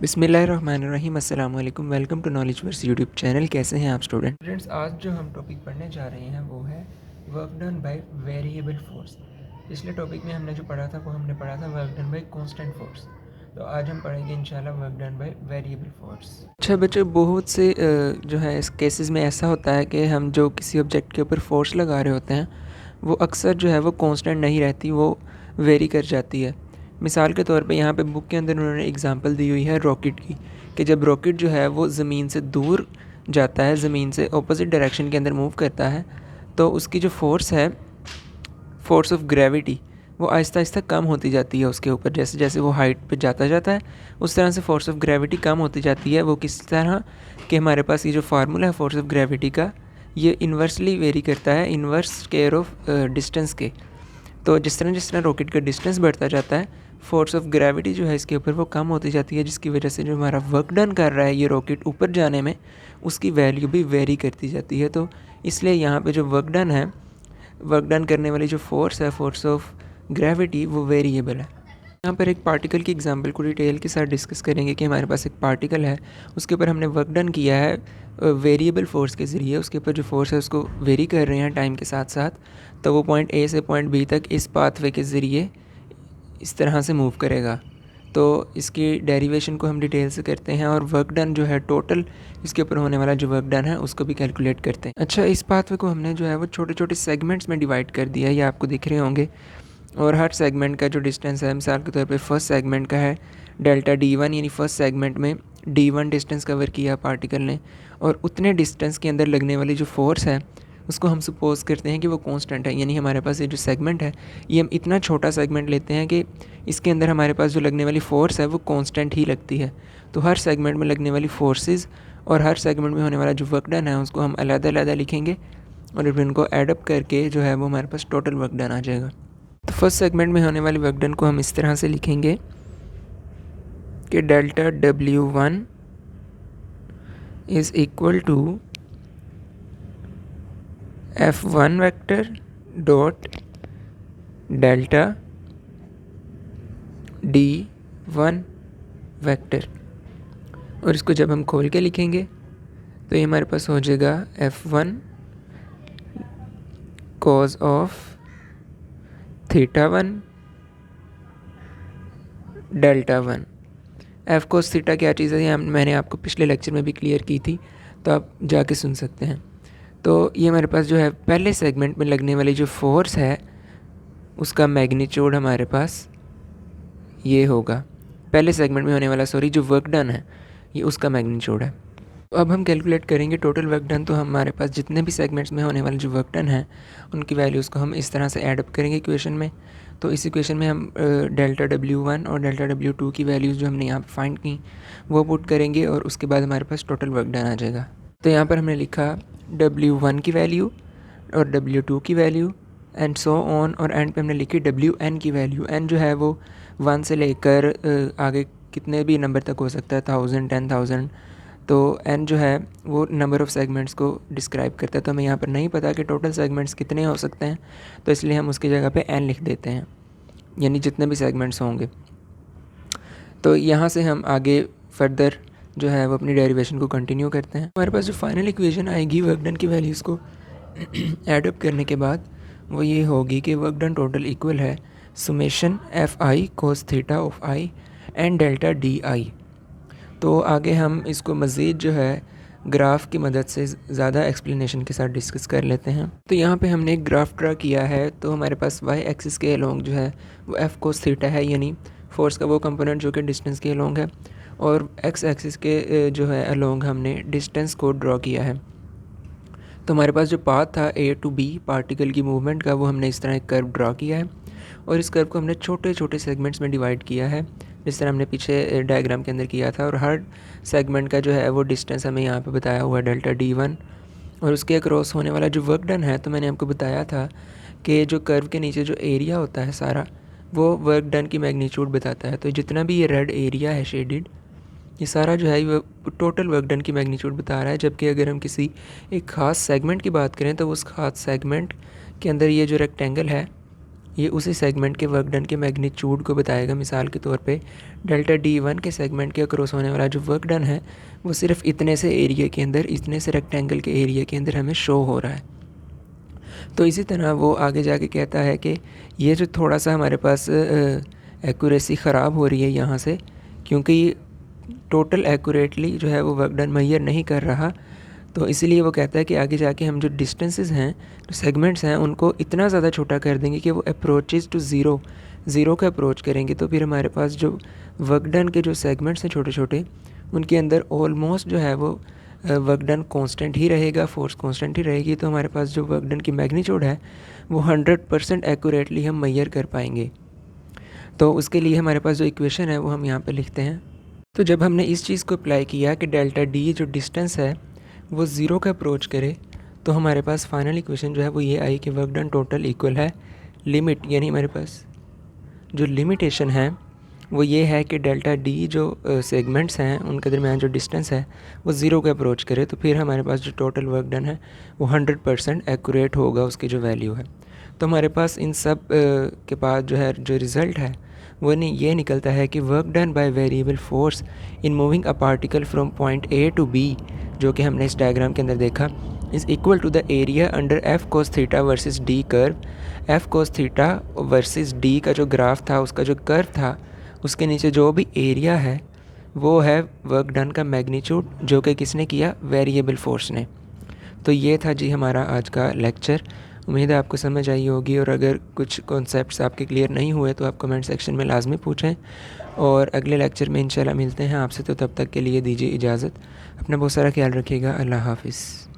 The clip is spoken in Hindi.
बिस्मिल्लाहिर्रहमानिर्रहीम अस्सलाम वालेकुम। Welcome to knowledge verse YouTube channel. कैसे हैं आप स्टूडेंट्स? आज जो हम टॉपिक पढ़ने जा रहे हैं वो है work done by variable force. पिछले टॉपिक में हमने जो पढ़ा था वो हमने पढ़ा था work done bye constant force. तो आज हम पढ़ेंगे इंशाल्लाह work done by variable force. अच्छा बच्चे, बहुत से जो है इस केसेस में ऐसा होता है कि हम जो किसी ऑब्जेक्ट के ऊपर फोर्स लगा रहे होते हैं वो अक्सर जो है वो कांस्टेंट नहीं रहती, वो वेरी कर जाती है। मिसाल के तौर पे यहाँ पे बुक के अंदर उन्होंने एग्जांपल दी हुई है रॉकेट की, कि जब रॉकेट जो है वो ज़मीन से दूर जाता है, ज़मीन से ऑपोजिट डायरेक्शन के अंदर मूव करता है, तो उसकी जो फोर्स है, फोर्स ऑफ ग्रेविटी, वो आहिस्ता आहिस्ता कम होती जाती है उसके ऊपर। जैसे जैसे वो हाइट पे जाता जाता है उस तरह से फोर्स ऑफ ग्रेविटी कम होती जाती है। वो किस तरह कि हमारे पास ये जो फार्मूला है फोर्स ऑफ ग्रेविटी का, ये इन्वर्सली वेरी करता है, इन्वर्स स्क्वायर ऑफ डिस्टेंस के। तो जिस तरह रॉकेट का डिस्टेंस बढ़ता जाता है, फोर्स ऑफ ग्रेविटी जो है इसके ऊपर वो कम होती जाती है, जिसकी वजह से जो हमारा वर्क डन कर रहा है ये रॉकेट ऊपर जाने में, उसकी वैल्यू भी वेरी करती जाती है। तो इसलिए यहाँ पे जो वर्क डन है, वर्क डन करने वाली जो फोर्स है, फोर्स ऑफ ग्रेविटी, वो वेरिएबल है। यहाँ पर एक पार्टिकल की एग्जांपल को डिटेल के साथ डिस्कस करेंगे कि हमारे पास एक पार्टिकल है, उसके ऊपर हमने वर्क डन किया है वेरिएबल फोर्स के ज़रिए। उसके ऊपर जो फोर्स है उसको वेरी कर रहे हैं टाइम के साथ साथ, तो वो पॉइंट ए से पॉइंट बी तक इस पाथवे के ज़रिए इस तरह से मूव करेगा। तो इसकी डेरिवेशन को हम डिटेल से करते हैं और वर्क डन जो है टोटल इसके ऊपर होने वाला जो वर्क डन है उसको भी कैलकुलेट करते हैं। अच्छा, इस पाथवे को हमने जो है वो छोटे छोटे सेगमेंट्स में डिवाइड कर दिया है, ये आपको दिख रहे होंगे। और हर सेगमेंट का जो डिस्टेंस है, मिसाल के तौर पे फर्स्ट सेगमेंट का है डेल्टा D1, यानी फर्स्ट सेगमेंट में D1 डिस्टेंस कवर किया पार्टिकल ने, और उतने डिस्टेंस के अंदर लगने वाली जो फोर्स है उसको हम सपोज करते हैं कि वो कांस्टेंट है। यानी हमारे पास ये जो सेगमेंट है, ये हम इतना छोटा सेगमेंट लेते हैं कि इसके अंदर हमारे पास जो लगने वाली फ़ोर्स है वो कांस्टेंट ही लगती है। तो हर सेगमेंट में लगने वाली फोर्सेस और हर सेगमेंट में होने वाला जो वर्क डन है उसको हम अलग-अलग लिखेंगे, और फिर इनको एडअप करके जो है वो हमारे पास टोटल वर्क डन आ जाएगा। तो फर्स्ट सेगमेंट में होने वाली वर्क डन को हम इस तरह से लिखेंगे कि delta W1 is equal to F1 vector dot delta D1 vector. और इसको जब हम खोल के लिखेंगे तो ये हमारे पास हो जाएगा F1 cos of θ1 delta 1। F cos theta क्या चीज़ है, ये मैंने आपको पिछले लेक्चर में भी क्लियर की थी, तो आप जाके सुन सकते हैं। तो ये हमारे पास जो है पहले सेगमेंट में लगने वाली जो फोर्स है उसका मैग्नीट्यूड हमारे पास ये होगा, पहले सेगमेंट में होने वाला जो वर्क डन है ये उसका मैग्नीट्यूड है। तो अब हम कैलकुलेट करेंगे टोटल वर्क डन। तो हमारे पास जितने भी सेगमेंट्स में होने वाले जो वर्क डन है उनकी वैल्यूज़ को हम इस तरह से ऐड अप करेंगे इक्वेशन में। तो इस इक्वेशन में हम डेल्टा W1 और डेल्टा W2 की वैल्यूज़ जो हमने यहाँ पर फाइंड की वो पुट करेंगे, और उसके बाद हमारे पास टोटल वर्क डन आ जाएगा। तो यहाँ पर हमने लिखा W1 की वैल्यू और W2 की वैल्यू एंड सो ऑन, और एंड पे हमने लिखी WN की वैल्यू। N जो है वो 1 से लेकर आगे कितने भी नंबर तक हो सकता है, 1000, 10,000। तो N जो है वो नंबर ऑफ़ सेगमेंट्स को डिस्क्राइब करता है। तो हमें यहाँ पर नहीं पता कि टोटल सेगमेंट्स कितने हो सकते हैं, तो इसलिए हम उसकी जगह पे N लिख देते हैं, यानी जितने भी सेगमेंट्स होंगे। तो यहाँ से हम आगे फर्दर जो है वो अपनी डेरिवेशन को कंटिन्यू करते हैं। हमारे पास जो फाइनल इक्वेशन आएगी वर्क डन की वैल्यूज़ को एडअप करने के बाद, वो ये होगी कि वर्क डन टोटल इक्वल है summation Fi cos theta of I and delta DI। तो आगे हम इसको मज़ीद जो है ग्राफ की मदद से ज़्यादा एक्सप्लेनेशन के साथ डिस्कस कर लेते हैं। तो यहाँ पे हमने एक ग्राफ ड्रा किया है। तो हमारे पास वाई एक्सिस के अलोंग जो है वो F cos थीटा है, यानी फोर्स का वो कंपोनेंट जो कि डिस्टेंस के अलोंग है, और एक्स एक्सिस के जो है अलोंग हमने डिस्टेंस को ड्रॉ किया है। तो हमारे पास जो पाथ था A to B पार्टिकल की मूवमेंट का, वो हमने इस तरह एक कर्व ड्रॉ किया है, और इस कर्व को हमने छोटे छोटे सेगमेंट्स में डिवाइड किया है, जिस तरह हमने पीछे डायग्राम के अंदर किया था। और हर सेगमेंट का जो है वो डिस्टेंस हमें यहाँ पे बताया हुआ है डेल्टा D1, और उसके अक्रॉस होने वाला जो वर्क डन है, तो मैंने आपको बताया था कि जो कर्व के नीचे जो एरिया होता है सारा, वो वर्क डन की मैग्नीट्यूड बताता है। तो जितना भी ये रेड एरिया है शेडेड, ये सारा जो है वो टोटल वर्क डन की मैग्नीट्यूड बता रहा है। जबकि अगर हम किसी एक ख़ास सेगमेंट की बात करें तो उस ख़ास सेगमेंट के अंदर ये जो रेक्टेंगल है ये उसी सेगमेंट के वर्क डन के मैग्नीट्यूड को बताएगा। मिसाल के तौर पे डेल्टा D1 के सेगमेंट के अक्रॉस होने वाला जो वर्क डन है वो सिर्फ इतने से एरिया के अंदर, इतने से रेक्टेंगल के एरिया के अंदर हमें शो हो रहा है। तो इसी तरह वो आगे जाके कहता है कि ये जो थोड़ा सा हमारे पास एक्यूरेसी ख़राब हो रही है यहाँ से, क्योंकि टोटल एक्यूरेटली जो है वो वर्क डन मेजर नहीं कर रहा, तो इसीलिए वो कहता है कि आगे जाके हम जो डिस्टेंसेस हैं, जो सेगमेंट्स हैं, उनको इतना ज़्यादा छोटा कर देंगे कि वो अप्रोचेज़ टू ज़ीरो का अप्रोच करेंगे। तो फिर हमारे पास जो वर्क डन के जो सेगमेंट्स हैं छोटे छोटे, उनके अंदर ऑलमोस्ट जो है वो वर्क डन कांस्टेंट ही रहेगा, फोर्स कांस्टेंट ही रहेगी। तो हमारे पास जो वर्क डन की मैग्नीट्यूड है वो 100% एक्यूरेटली हम मेजर कर पाएंगे। तो उसके लिए हमारे पास जो इक्वेशन है वो हम यहाँ पे लिखते हैं। तो जब हमने इस चीज़ को अप्लाई किया कि डेल्टा डी जो डिस्टेंस है वो ज़ीरो का अप्रोच करे, तो हमारे पास फाइनल इक्वेशन जो है वो ये आई कि वर्क डन टोटल इक्वल है लिमिट, यानी हमारे पास जो लिमिटेशन है वो ये है कि डेल्टा डी जो सेगमेंट्स हैं उनके दरमियान जो डिस्टेंस है वो ज़ीरो का अप्रोच करे, तो फिर हमारे पास जो टोटल वर्क डन है वो 100% एक्यूरेट होगा उसकी जो वैल्यू है। तो हमारे पास इन सब के बाद जो है जो रिज़ल्ट है वो ये निकलता है कि work done by variable force in moving a particle from point A to B, जो कि हमने इस डायग्राम के अंदर देखा, is equal to the area under F cos theta versus D curve. F cos theta versus D का जो ग्राफ था, उसका जो कर्व था, उसके नीचे जो भी एरिया है वो है वर्क डन का मैग्नीट्यूड, जो कि किसने किया, वेरिएबल फोर्स ने। तो ये था जी हमारा आज का लेक्चर। उम्मीद है आपको समझ आई होगी, और अगर कुछ कॉन्सेप्ट्स आपके क्लियर नहीं हुए तो आप कमेंट सेक्शन में लाजमी पूछें, और अगले लेक्चर में इंशाल्लाह मिलते हैं आपसे। तो तब तक के लिए दीजिए इजाज़त, अपना बहुत सारा ख्याल रखिएगा। अल्लाह हाफ़िज़।